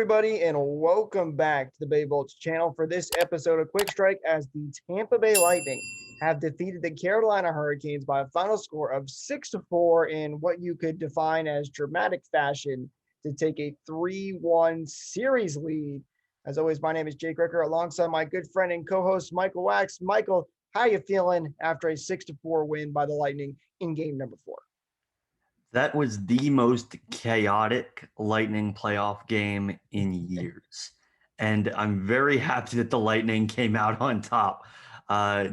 everybody, and welcome back to the Bay Bolts channel for this episode of Quick Strike as the Tampa Bay Lightning have defeated the Carolina Hurricanes by a final score of 6-4 in what you could define as dramatic fashion to take a 3-1 series lead. As always, my name is Jake Ricker alongside my good friend and co-host Michael Wax. Michael, how you feeling after a 6-4 win by the Lightning in game number 4? That was the most chaotic Lightning playoff game in years. And I'm very happy that the Lightning came out on top.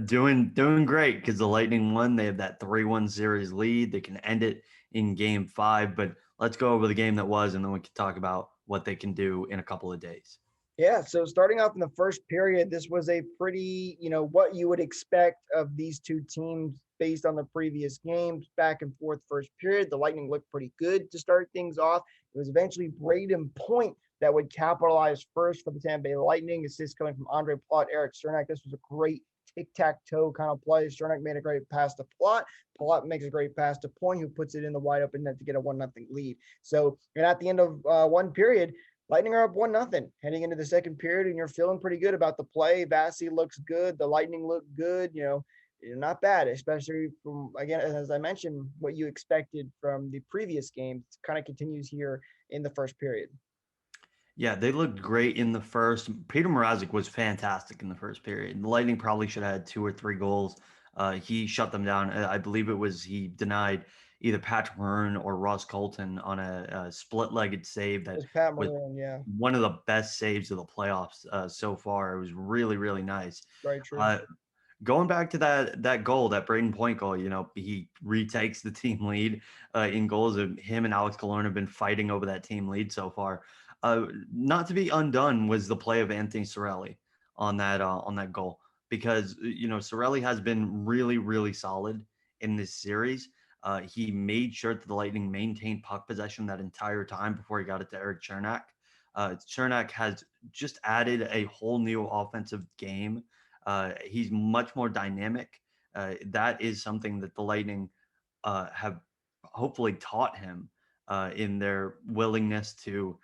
Doing great because the Lightning won. They have that 3-1 series lead. They can end it in game 5. But let's go over the game that was, and then we can talk about what they can do in a couple of days. Yeah, so starting off in the first period, this was a pretty, what you would expect of these two teams based on the previous games. Back and forth first period, the Lightning looked pretty good to start things off. It was eventually Braden Point that would capitalize first for the Tampa Bay Lightning. Assist coming from Andre Plot, Eric Cernak. This was a great tic-tac-toe kind of play. Cernak made a great pass to Plot. Plot makes a great pass to Point, who puts it in the wide open net to get a 1-0 lead. So, and at the end of one period, Lightning are up 1-0 heading into the second period, and you're feeling pretty good about the play. Vasi looks good. The Lightning look good. Not bad, especially from, again, as I mentioned, what you expected from the previous game kind of continues here in the first period. Yeah, they looked great in the first. Peter Mrazek was fantastic in the first period. The Lightning probably should have had 2 or 3 goals. He shut them down. I believe it was he denied either Patrick Maroon or Ross Colton on a split-legged save that It was Pat was Maroon, yeah, one of the best saves of the playoffs so far. It was really, really nice. very true. Uh, Going back to that goal, that Braden Point goal, he retakes the team lead in goals. Of him and Alex Killorn have been fighting over that team lead so far. Not to be undone was the play of Anthony Cirelli on that goal, because Cirelli has been really, really solid in this series. He made sure that the Lightning maintained puck possession that entire time before he got it to Eric Cernak. Cernak has just added a whole new offensive game. He's much more dynamic. That is something that the Lightning have hopefully taught him in their willingness to,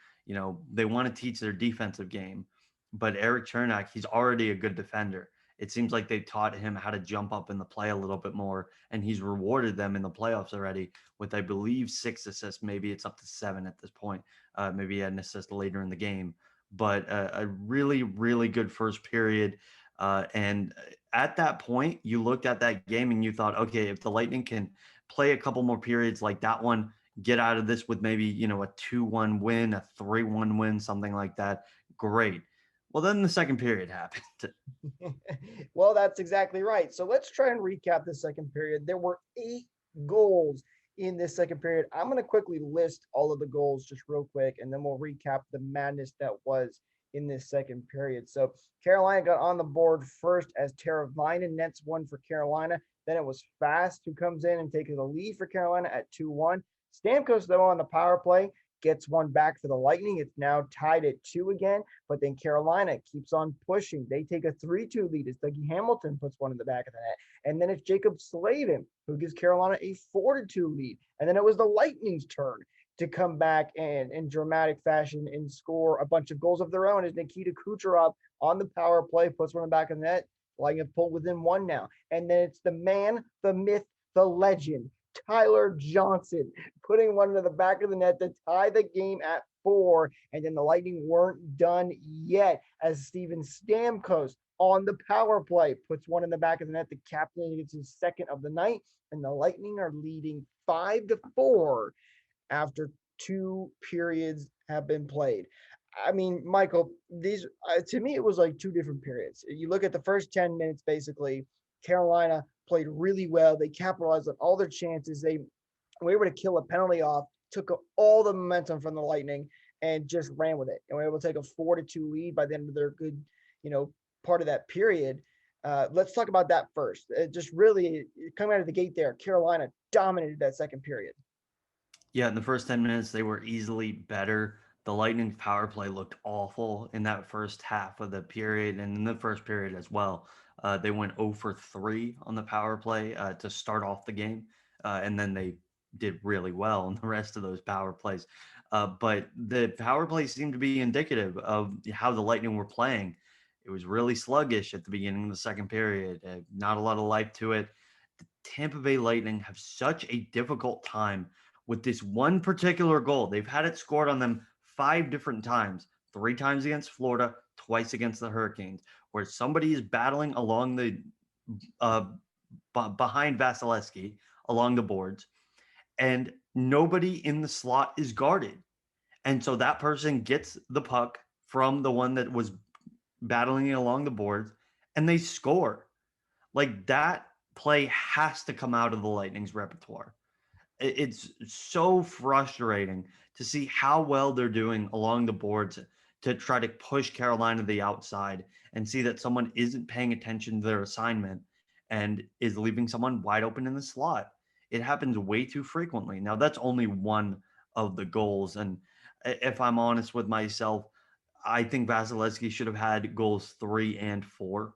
they want to teach their defensive game. But Eric Cernak, he's already a good defender. It seems like they taught him how to jump up in the play a little bit more, and he's rewarded them in the playoffs already with, I believe, 6 assists. Maybe it's up to 7 at this point. Maybe he had an assist later in the game. But a really, really good first period. And at that point, you looked at that game and you thought, okay, if the Lightning can play a couple more periods like that one, get out of this with maybe, a 2-1 win, a 3-1 win, something like that, great. Well, then the second period happened. Well, that's exactly right. So let's try and recap the second period. There were 8 goals in this second period. I'm going to quickly list all of the goals just real quick, and then we'll recap the madness that was in this second period. So Carolina got on the board first as Tara Vinen nets one for Carolina. Then it was Fast who comes in and takes the lead for Carolina at 2-1. Stamkos, though, on the power play, gets one back for the Lightning. It's now tied at 2 again, but then Carolina keeps on pushing. They take a 3-2 lead as Dougie Hamilton puts one in the back of the net. And then it's Jacob Slavin who gives Carolina a 4-2 lead. And then it was the Lightning's turn to come back and in dramatic fashion and score a bunch of goals of their own as Nikita Kucherov on the power play puts one in the back of the net. Lightning have pulled within 1 now. And then it's the man, the myth, the legend, Tyler Johnson putting one into the back of the net to tie the game at 4. And then the Lightning weren't done yet as Steven Stamkos on the power play puts one in the back of the net. The captain gets his second of the night, and the Lightning are leading 5-4 after 2 periods have been played. I mean, Michael, these to me, it was like 2 different periods. You look at the first 10 minutes, basically, Carolina played really well. They capitalized on all their chances. They were able to kill a penalty off, took all the momentum from the Lightning, and just ran with it. And were able to take a 4-2 lead by the end of their good, part of that period. Let's talk about that first. Just really coming out of the gate there, Carolina dominated that second period. Yeah, in the first 10 minutes, they were easily better. The Lightning's power play looked awful in that first half of the period and in the first period as well. They went 0 for 3 on the power play to start off the game, and then they did really well in the rest of those power plays. But the power play seemed to be indicative of how the Lightning were playing. It was really sluggish at the beginning of the second period, not a lot of life to it. The Tampa Bay Lightning have such a difficult time with this one particular goal. They've had it scored on them 5 different times, 3 times against Florida, twice against the Hurricanes, where somebody is battling along the uh, behind Vasilevsky along the boards, and nobody in the slot is guarded. And so that person gets the puck from the one that was battling it along the boards, and they score. Like that play has to come out of the Lightning's repertoire. It's so frustrating to see how well they're doing along the boards to try to push Carolina to the outside and see that someone isn't paying attention to their assignment and is leaving someone wide open in the slot. It happens way too frequently. Now, that's only one of the goals. And if I'm honest with myself, I think Vasilevsky should have had goals 3 and 4,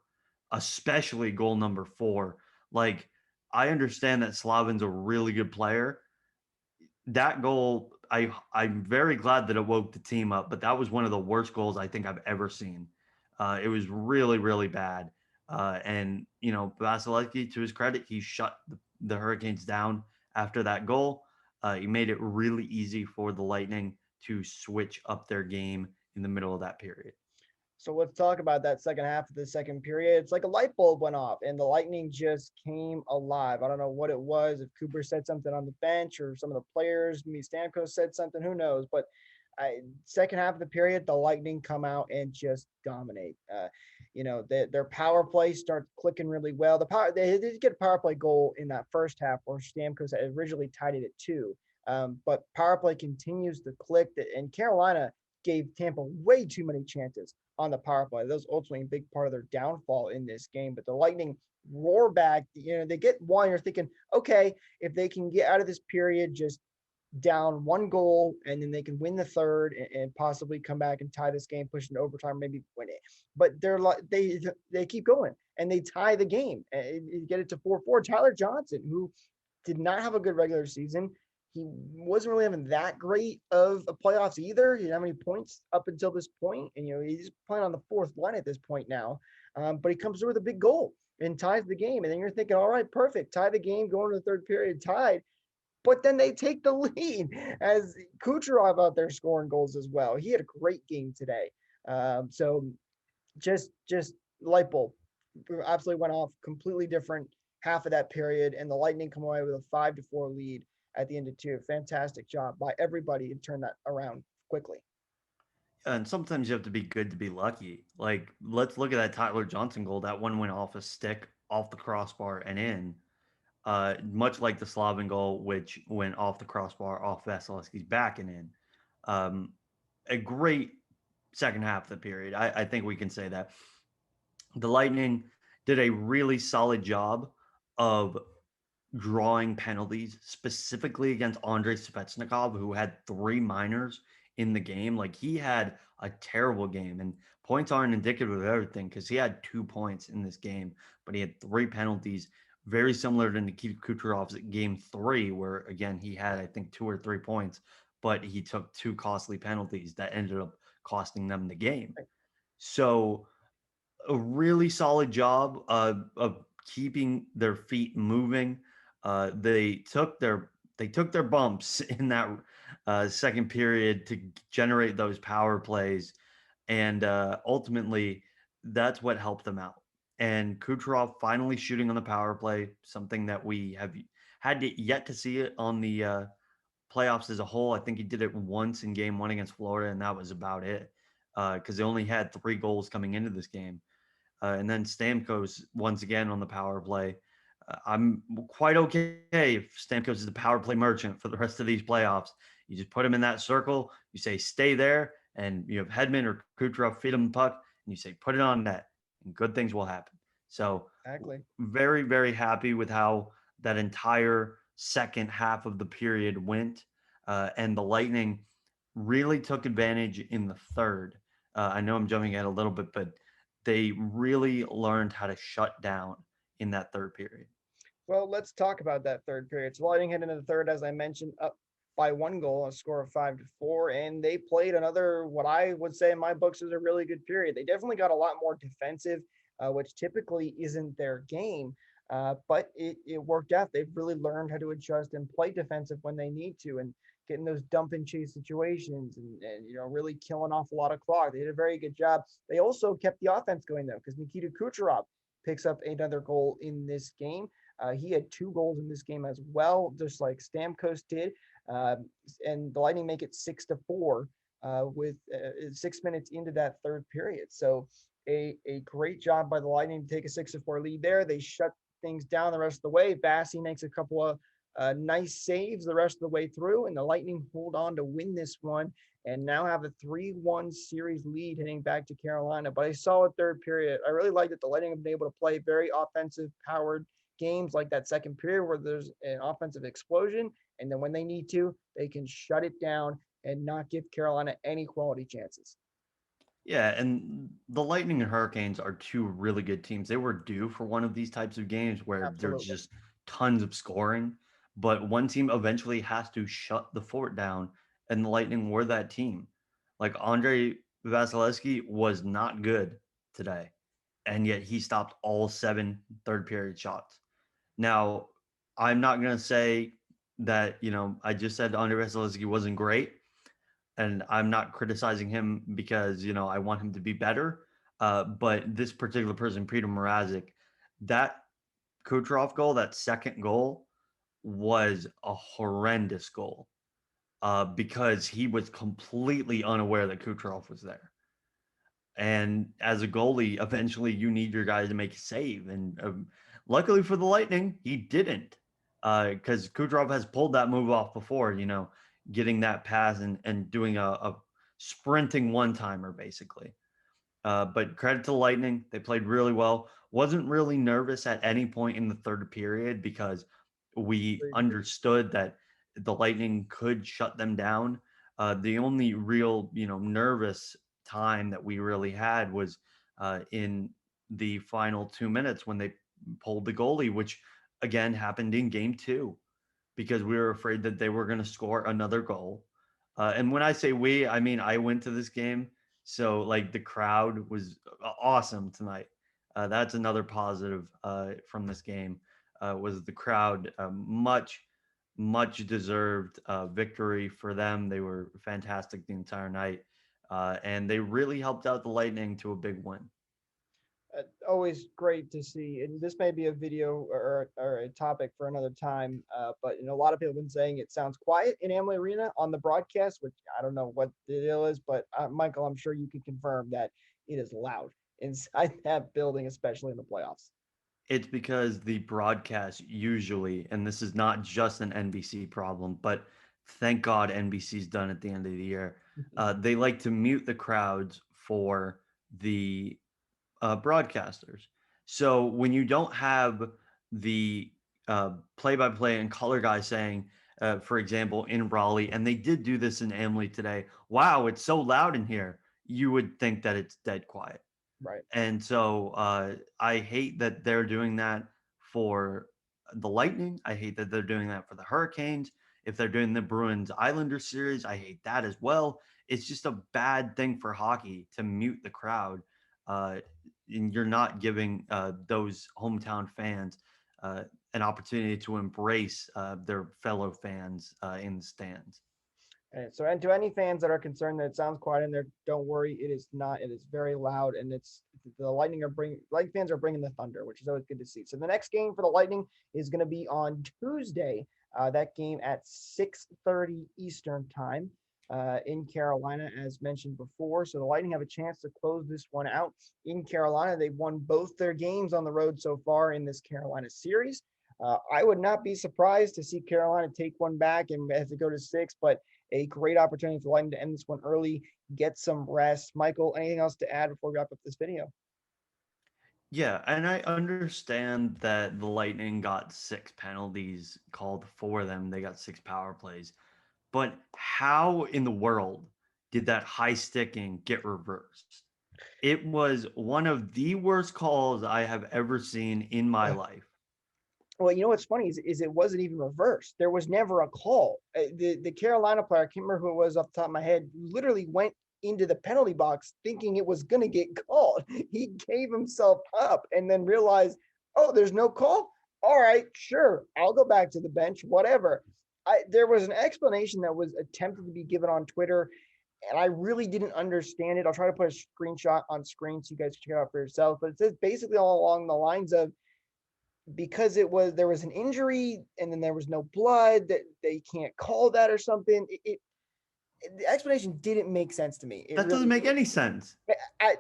especially goal number 4. Like, I understand that Slavin's a really good player. That goal, I'm very glad that it woke the team up, but that was one of the worst goals I think I've ever seen. It was really, really bad. And Vasilevsky, to his credit, he shut the Hurricanes down after that goal. He made it really easy for the Lightning to switch up their game in the middle of that period. So let's talk about that second half of the second period. It's like a light bulb went off and the Lightning just came alive. I don't know what it was, if Cooper said something on the bench or some of the players, maybe Stamkos said something, who knows? But second half of the period, the Lightning come out and just dominate. Their power play starts clicking really well. They did get a power play goal in that first half where Stamkos had originally tied it at 2. But power play continues to click, and Carolina gave Tampa way too many chances on the power play. That was ultimately a big part of their downfall in this game. But the Lightning roar back. They get one. You're thinking, okay, if they can get out of this period just down 1 goal, and then they can win the third and possibly come back and tie this game, push into overtime, maybe win it. But they're like they keep going and they tie the game and get it to 4-4. Tyler Johnson, who did not have a good regular season. He wasn't really having that great of a playoffs either. He didn't have any points up until this point, and he's playing on the fourth line at this point now. But he comes through with a big goal and ties the game, and then you're thinking, all right, perfect, tie the game, going to the third period, tied. But then they take the lead as Kucherov out there scoring goals as well. He had a great game today. So just light bulb absolutely went off, completely different half of that period, and the Lightning come away with a 5-4 lead at the end of 2. Fantastic job by everybody to turn that around quickly. And sometimes you have to be good to be lucky. Like, let's look at that Tyler Johnson goal. That one went off a stick, off the crossbar, and in. Much like the Slavin goal, which went off the crossbar, off Vasilevsky's back and in. Um, a great second half of the period. I think we can say that. The Lightning did a really solid job of drawing penalties, specifically against Andrei Svechnikov, who had 3 minors in the game. Like, he had a terrible game, and points aren't indicative of everything because he had 2 points in this game, but he had 3 penalties, very similar to Nikita Kucherov's game 3, where again he had I think 2 or 3 points, but he took 2 costly penalties that ended up costing them the game. So a really solid job of keeping their feet moving. They took their bumps in that second period to generate those power plays, and ultimately that's what helped them out. And Kucherov finally shooting on the power play, something that we have yet to see it on the playoffs as a whole. I think he did it once in Game 1 against Florida, and that was about it because they only had 3 goals coming into this game. And then Stamkos once again on the power play. I'm quite okay if Stamkos is the power play merchant for the rest of these playoffs. You just put him in that circle. You say stay there, and you have Hedman or Kucherov feed him the puck, and you say put it on net, and good things will happen. So Exactly. very, very happy with how that entire second half of the period went, and the Lightning really took advantage in the third. I know I'm jumping ahead a little bit, but they really learned how to shut down in that third period. Well, let's talk about that third period. So Lightning head into the third, as I mentioned, up by 1 goal, a score of 5-4, and they played another what I would say in my books is a really good period. They definitely got a lot more defensive, which typically isn't their game. But it worked out. They've really learned how to adjust and play defensive when they need to, and getting those dump and chase situations, and really killing off a lot of clock. They did a very good job. They also kept the offense going though, because Nikita Kucherov picks up another goal in this game. He had 2 goals in this game as well, just like Stamkos did. Um, and the Lightning make it 6-4 with 6 minutes into that third period. So a great job by the Lightning to take a 6-4 lead there. They shut things down the rest of the way. Bassey makes a couple of nice saves the rest of the way through, and the Lightning hold on to win this one and now have a 3-1 series lead heading back to Carolina. But I saw a third period. I really like that the Lightning have been able to play very offensive powered games like that second period where there's an offensive explosion. And then when they need to, they can shut it down and not give Carolina any quality chances. Yeah, and the Lightning and Hurricanes are two really good teams. They were due for one of these types of games where there's Absolutely. just tons of scoring, but one team eventually has to shut the fort down, and the Lightning were that team. Like Andre Vasilevsky was not good today, and yet he stopped all seven third period shots. Now, I'm not going to say that, I just said Andre Vasilevsky wasn't great, and I'm not criticizing him because I want him to be better. But this particular person, Peter Mrazek, that Kucherov goal, that second goal, was a horrendous goal because he was completely unaware that Kucherov was there. And as a goalie, eventually you need your guy to make a save. And luckily for the Lightning, he didn't. Because Kucherov has pulled that move off before, getting that pass and doing a sprinting one timer, basically. But credit to the Lightning. They played really well. Wasn't really nervous at any point in the third period because we understood that the Lightning could shut them down. The only real, nervous time that we really had was in the final 2 minutes when they pulled the goalie, which again happened in game two because we were afraid that they were going to score another goal. And when I say we, I mean I went to this game, so like the crowd was awesome tonight. That's another positive from this game was the crowd. Much deserved victory for them. They were fantastic the entire night, and they really helped out the Lightning to a big win. Always great to see. And this may be a video or a topic for another time. But a lot of people have been saying it sounds quiet in Amalie Arena on the broadcast, which I don't know what the deal is. But Michael, I'm sure you can confirm that it is loud inside that building, especially in the playoffs. It's because the broadcast usually, and this is not just an NBC problem, but thank God NBC's done at the end of the year. They like to mute the crowds for the broadcasters. So when you don't have the play-by-play and color guy saying, for example, in Raleigh, and they did do this in Emily today. Wow, it's so loud in here. You would think that it's dead quiet. Right. And so I hate that they're doing that for the Lightning. I hate that they're doing that for the Hurricanes. If they're doing the Bruins Islanders series, I hate that as well. It's just a bad thing for hockey to mute the crowd. Uh, and you're not giving those hometown fans an opportunity to embrace their fellow fans in the stands. And to any fans that are concerned that it sounds quiet in there, don't worry. It is not. It is very loud, and it's the Lightning fans are bringing the thunder, which is always good to see. So the next game for the Lightning is going to be on Tuesday. That game at 6:30 Eastern time in Carolina, as mentioned before. So the Lightning have a chance to close this one out in Carolina. They've won both their games on the road so far in this Carolina series. I would not be surprised to see Carolina take one back and have to go to 6, but a great opportunity for Lightning to end this one early, get some rest. Michael, anything else to add before we wrap up this video? Yeah, and I understand that the Lightning got six penalties called for them. They got six power plays. But how in the world did that high sticking get reversed? It was one of the worst calls I have ever seen in my life. Well, you know what's funny is it wasn't even reversed. There was never a call. The Carolina player, I can't remember who it was off the top of my head, literally went into the penalty box thinking it was going to get called. He gave himself up and then realized, oh, there's no call. All right, sure, I'll go back to the bench, whatever. There was an explanation that was attempted to be given on Twitter, and I really didn't understand it. I'll try to put a screenshot on screen so you guys can check it out for yourself. But it says basically all along the lines of, because there was an injury and then there was no blood, that they can't call that or something. The explanation didn't make sense to me. It That doesn't really make any sense. I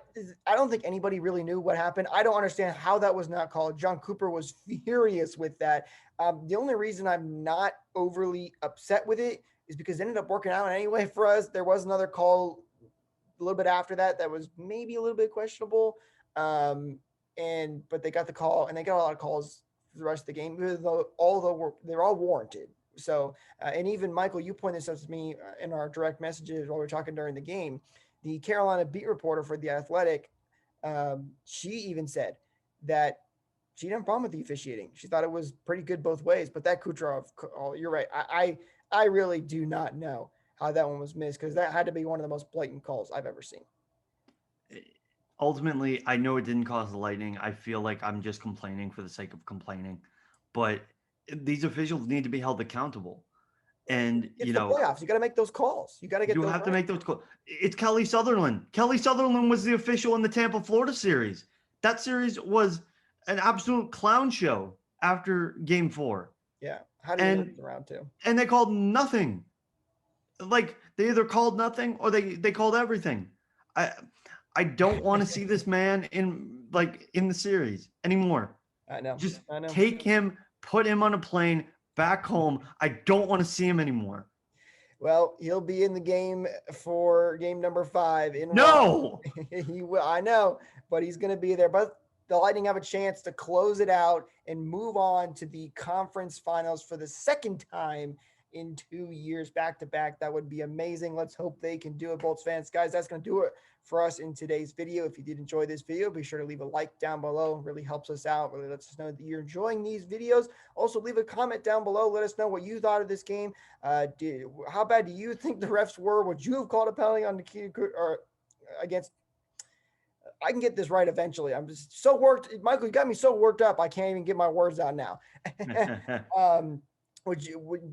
I don't think anybody really knew what happened. I don't understand how that was not called. John Cooper was furious with that. The only reason I'm not overly upset with it is because it ended up working out anyway for us. There was another call a little bit after that that was maybe a little bit questionable. And but they got the call, and they got a lot of calls for the rest of the game, even though they're all warranted. So, and even Michael, you pointed this out to me in our direct messages while we were talking during the game. The Carolina beat reporter for the Athletic, she even said that she didn't have a problem with the officiating. She thought it was pretty good both ways. But that Kucherov call, you're right. I really do not know how that one was missed, because that had to be one of the most blatant calls I've ever seen. Ultimately, I know it didn't cause the lightning. I feel like I'm just complaining for the sake of complaining, but these officials need to be held accountable. And It's the playoffs. You got to make those calls. You got to get you those have to right. make those calls. It's Kelly Sutherland. Kelly Sutherland was the official in the Tampa Florida series. That series was an absolute clown show after Game 4, Yeah. How do you miss and the round two? they called nothing. Like they either called nothing or they called everything. I I don't want to see this man in the series anymore. I know. Just I know. take him, put him on a plane back home. I don't want to see him anymore. Well, he'll be in the game for game number 5 in Raleigh. No. He will. I know, but he's going to be there. But the Lightning have a chance to close it out and move on to the conference finals for the second time in 2 years back to back. That would be amazing. Let's hope they can do it, Bolts fans. Guys, that's going to do it for us in today's video. If you did enjoy this video, be sure to leave a like down below. It really helps us out. Really lets us know that you're enjoying these videos. Also, leave a comment down below. Let us know what you thought of this game. How bad do you think the refs were? Would you have called a penalty on Nikita or against? I can get this right eventually. I'm just so worked. Michael, you got me so worked up. I can't even get my words out now. Do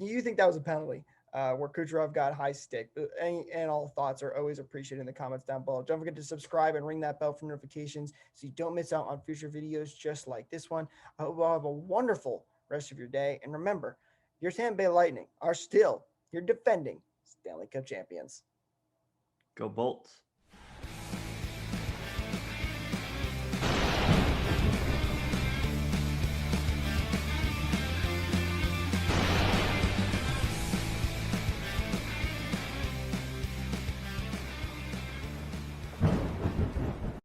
you think that was a penalty where Kucherov got high stick? And all thoughts are always appreciated in the comments down below. Don't forget to subscribe and ring that bell for notifications so you don't miss out on future videos just like this one. I hope you all have a wonderful rest of your day. And remember, your Tampa Bay Lightning are still your defending Stanley Cup champions. Go Bolts.